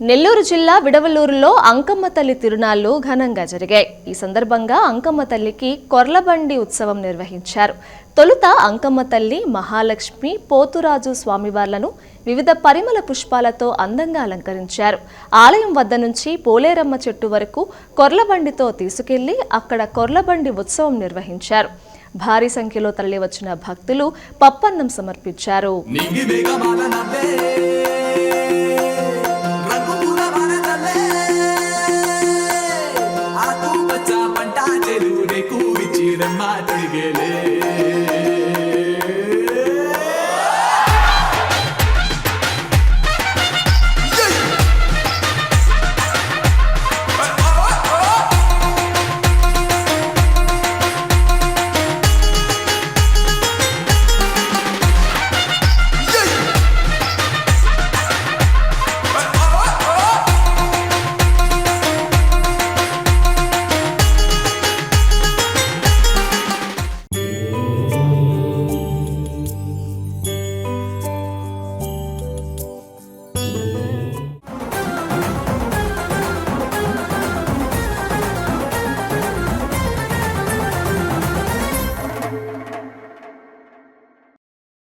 నెల్లూరు జిల్లా విడవలూరులో అంకమ్మ తల్లి తిరునాళ్లు ఘనంగా జరిగాయి. ఈ సందర్భంగా అంకమ్మ తల్లికి కొర్లబండి ఉత్సవం నిర్వహించారు. తొలుత అంకమ్మ తల్లి, మహాలక్ష్మి, పోతురాజు స్వామివార్లను వివిధ పరిమళ పుష్పాలతో అందంగా అలంకరించారు. ఆలయం వద్ద నుంచి పోలేరమ్మ చెట్టు వరకు కొర్లబండితో తీసుకెళ్లి అక్కడ కొర్లబండి ఉత్సవం నిర్వహించారు. భారీ సంఖ్యలో తరలివచ్చిన భక్తులు పప్పన్నం సమర్పించారు.